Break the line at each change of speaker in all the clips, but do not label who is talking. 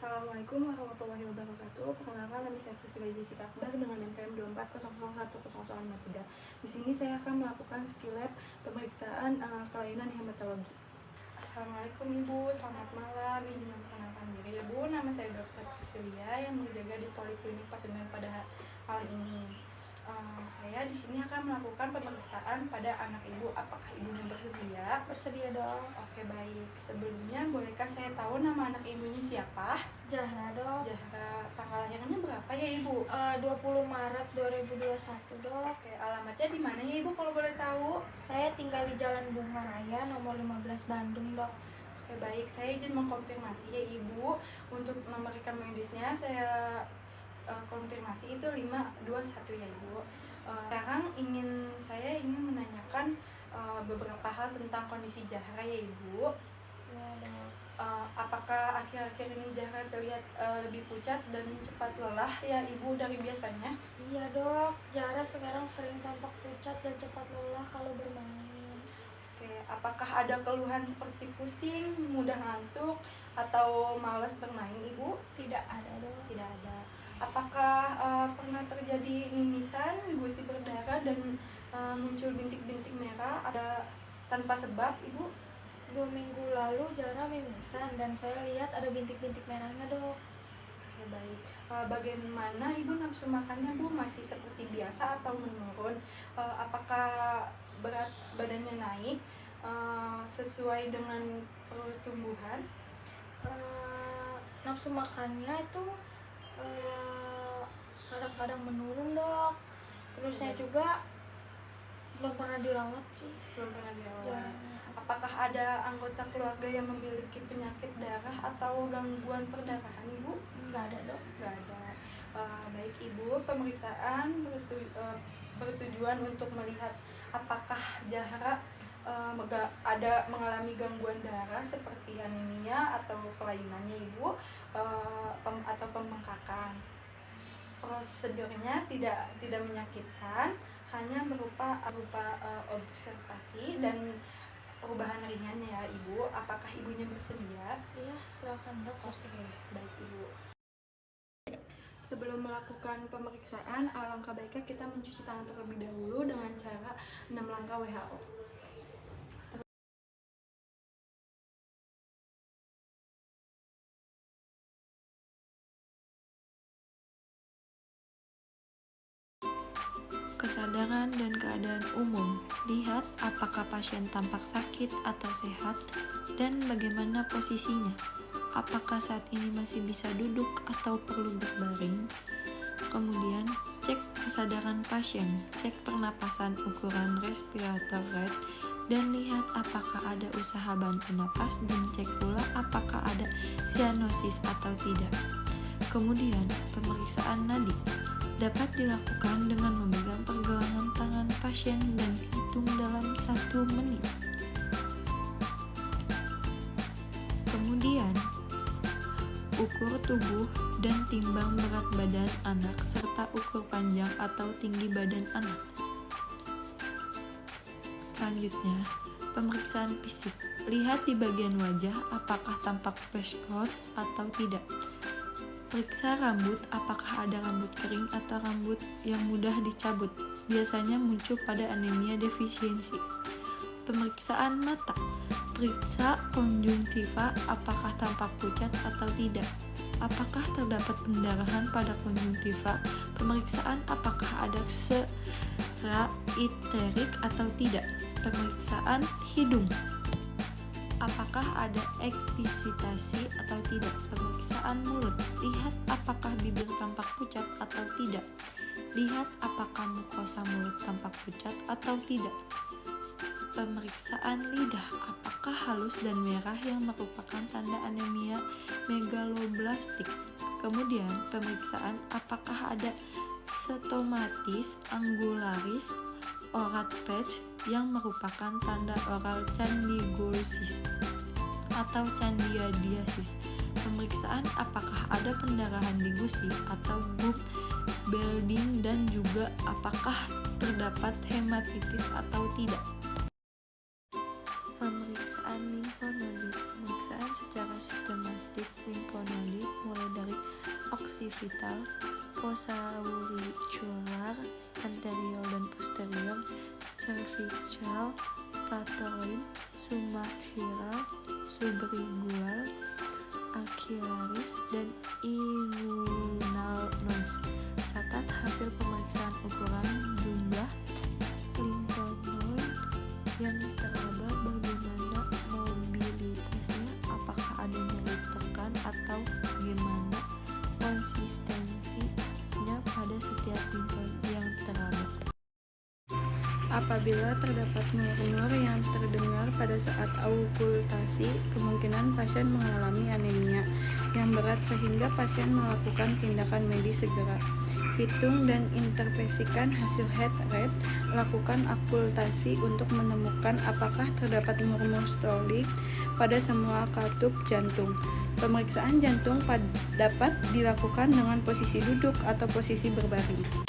Assalamualaikum warahmatullahi wabarakatuh. Perkenalkan, nama saya Priscilla Jessica Akbar dengan NPM 2400100103. Di sini saya akan melakukan skill lab pemeriksaan kelainan hematologi. Assalamualaikum Ibu, selamat malam. Izin memperkenalkan diri Ibu, nama saya Dr. Priscilla yang berjaga di Poliklinik Pasundan pada malam ini. Saya di sini akan melakukan pemeriksaan pada anak Ibu. Apakah Ibunya bersedia?
Bersedia dong.
Oke, baik. Sebelumnya, bolehkah saya tahu nama anak Ibunya siapa?
Zahra dok.
Zahra. Tanggal lahirnya berapa ya Ibu?
20 Maret 2021 dok.
Oke, alamatnya di mana ya Ibu kalau boleh tahu?
Saya tinggal di Jalan Bunga Raya nomor 15 Bandung dok.
Oke, baik. Saya izin mengkonfirmasi ya Ibu. Untuk nomor rekam medisnya saya konfirmasi itu 521 ya Ibu. Sekarang saya ingin menanyakan beberapa hal tentang kondisi Zahra ya Ibu.
Ya dok.
Apakah akhir-akhir ini Zahra terlihat lebih pucat dan cepat lelah ya Ibu dari biasanya?
Iya dok, Zahra sekarang sering tampak pucat dan cepat lelah kalau bermain.
Oke, apakah ada keluhan seperti pusing, mudah ngantuk, atau malas bermain Ibu?
Tidak ada dok.
Tidak ada. Apakah pernah terjadi mimisan, gusi berdarah, dan muncul bintik-bintik merah ada tanpa sebab Ibu?
2 minggu lalu Zahra mimisan dan saya lihat ada bintik-bintik merahnya dok.
Oke, baik. Bagaimana Ibu nafsu makannya Bu? Masih seperti biasa atau menurun? Apakah berat badannya naik sesuai dengan pertumbuhan?
Nafsu makannya itu kadang-kadang menurun dok. Terus saya juga belum pernah dirawat sih.
Belum pernah dirawat.
Ya.
Apakah ada anggota keluarga yang memiliki penyakit darah atau gangguan perdarahan Ibu?
Nggak ada dok.
Nggak ada. Baik Ibu, pemeriksaan bertujuan untuk melihat apakah Zahra ada mengalami gangguan darah seperti anemia atau kelainannya Ibu, atau pembengkakan. Prosedurnya tidak menyakitkan, hanya berupa observasi dan perubahan ringan ya Ibu. Apakah Ibunya bersedia?
Iya, silakan dok.
Oke, baik Ibu. Sebelum melakukan pemeriksaan, alangkah baiknya kita mencuci tangan terlebih dahulu dengan cara 6 langkah WHO.
Kesadaran dan keadaan umum. Lihat apakah pasien tampak sakit atau sehat dan bagaimana posisinya. Apakah saat ini masih bisa duduk atau perlu berbaring? Kemudian, cek kesadaran pasien, cek pernapasan ukuran respirator rate, dan lihat apakah ada usaha bantu napas dan cek pula apakah ada sianosis atau tidak. Kemudian, pemeriksaan nadi dapat dilakukan dengan memegang pergelangan tangan pasien dan hitung dalam 1 menit. Kemudian, ukur tubuh dan timbang berat badan anak serta ukur panjang atau tinggi badan anak. Selanjutnya, pemeriksaan fisik. Lihat di bagian wajah apakah tampak fresh growth atau tidak. Periksa rambut, apakah ada rambut kering atau rambut yang mudah dicabut. Biasanya muncul pada anemia defisiensi. Pemeriksaan mata. Periksa konjungtiva, apakah tampak pucat atau tidak. Apakah terdapat pendarahan pada konjungtiva. Pemeriksaan apakah ada sera iterik atau tidak. Pemeriksaan hidung. Apakah ada ekvisitasi atau tidak. Pemeriksaan mulut. Lihat apakah bibir tampak pucat atau tidak. Lihat apakah mukosa mulut tampak pucat atau tidak. Pemeriksaan lidah. Apakah halus dan merah yang merupakan tanda anemia megaloblastik. Kemudian pemeriksaan apakah ada stomatis angularis orat patch yang merupakan tanda oral candidiasis atau candidiasis. Pemeriksaan apakah ada pendarahan di gusi atau gum Belding dan juga apakah terdapat hematitis atau tidak. Pemeriksaan limfonolit. Pemeriksaan secara sistematik limfonolit mulai oksipital, posauricular, anterior dan posterior, cervical, patelloid, sumaxiral, sublingual, axillaris, dan inguinal nose. Catat hasil pemeriksaan ukuran jumlah limfonoid yang teraba, bagaimana mobilitasnya, apakah ada nyeri tekan atau bagaimana konsistensinya pada setiap limfoid yang teraba.
Apabila terdapat murmur yang terdengar pada saat aukultasi, kemungkinan pasien mengalami anemia yang berat sehingga pasien melakukan tindakan medis segera. Hitung dan interpretasikan hasil heart rate. Lakukan okultasi untuk menemukan apakah terdapat murmur stolik pada semua katup jantung. Pemeriksaan jantung dapat dilakukan dengan posisi duduk atau posisi berbaring.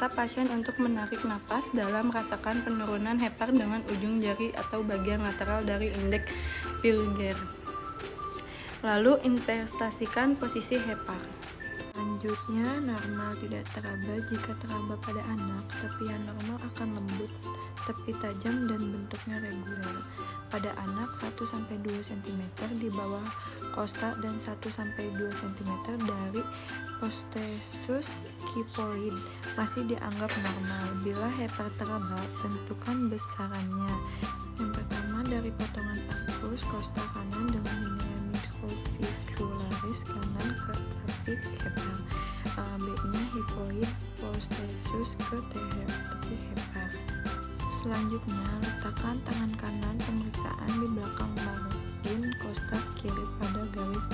Pasien untuk menarik napas dalam, rasakan penurunan hepar dengan ujung jari atau bagian lateral dari indeks vulgar. Lalu investasikan posisi hepar.
Selanjutnya, normal tidak teraba jika teraba pada anak, tapi yang normal akan lembut, tepi tajam dan bentuknya reguler. Pada anak 1-2 cm di bawah kosta dan 1-2 cm dari prostesus kyphoid masih dianggap normal. Bila hepar teraba, tentukan besarannya. Yang pertama, dari potongan arkus kosta kanan dengan nilai microvicularis kanan ke tepi hepar. B-nya hipoid prostesus ke tepi hepar. Selanjutnya, letakkan tangan kanan pemeriksaan di belakang margin kosta kiri pada garis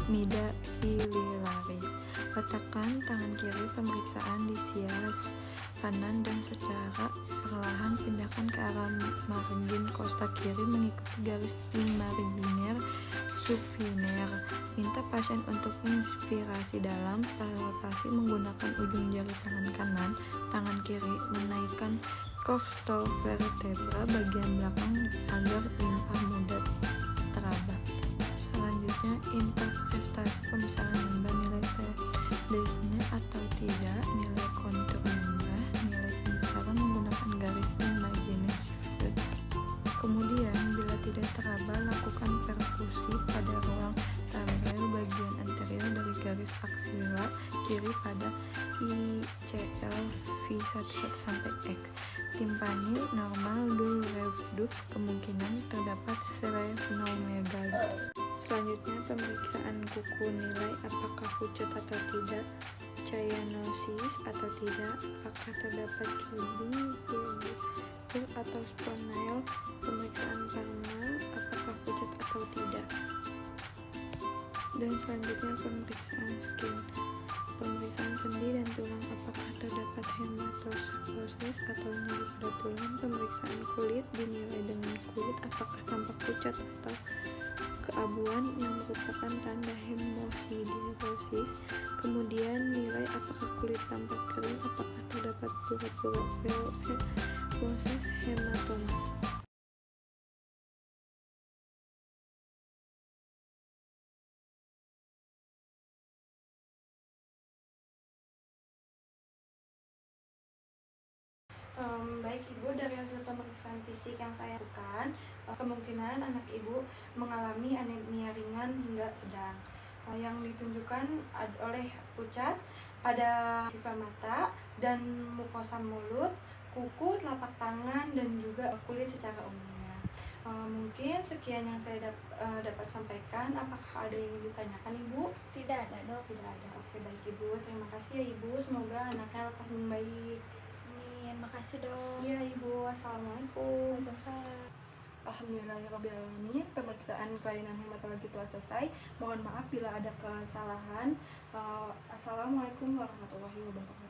midaciliaris. Letakkan tangan kiri pemeriksaan di sias kanan dan secara perlahan pindahkan ke arah margin kosta kiri mengikuti garis marginer subfiner. Minta pasien untuk inspirasi dalam, palpasi menggunakan ujung jari tangan kanan, tangan kiri menaikkan coftovertebra bagian belakang agar limpa mudah teraba. Selanjutnya, interpretasi pembesaran limbah, nilai Desne atau tidak, nilai kontur limbah, nilai pembesaran menggunakan garis imagination. Kemudian, bila tidak teraba, lakukan perfusi pada ruang tarel bagian anterior dari garis aksila kiri pada ICL V11-X. Timpani normal, dul redup, kemungkinan terdapat splenomegaly. Selanjutnya, pemeriksaan kuku, nilai apakah pucat atau tidak, cyanosis atau tidak, apakah terdapat tubing pilgul atau sponile, pemeriksaan palmar, apakah pucat atau tidak. Dan selanjutnya, pemeriksaan skin, pemeriksaan sendi dan tulang, apakah terdapat hematopoiesis atau nyeri pada tulang, pemeriksaan kulit, dinilai dengan kulit apakah tampak pucat atau keabuan yang merupakan tanda hemosiderosis. Kemudian, nilai apakah kulit tampak kering, apakah terdapat burat-burat proses hematoma.
Baik Ibu, dari hasil pemeriksaan fisik yang saya lakukan, kemungkinan anak Ibu mengalami anemia ringan hingga sedang, yang ditunjukkan oleh pucat pada pipa mata dan mukosa mulut, kuku, telapak tangan, dan juga kulit secara umumnya. Mungkin sekian yang saya dapat sampaikan. Apakah ada yang ingin ditanyakan Ibu?
Tidak ada, Dok.
Tidak ada. Oke, baik Ibu. Terima kasih ya Ibu. Semoga anaknya lekas membaik.
Amin. Makasih, Dok.
Iya Ibu. Assalamualaikum.
Waalaikumsalam.
Alhamdulillahirrahmanirrahim. Pemeriksaan kelainan hematologi telah selesai. Mohon maaf bila ada kesalahan. Assalamualaikum warahmatullahi wabarakatuh.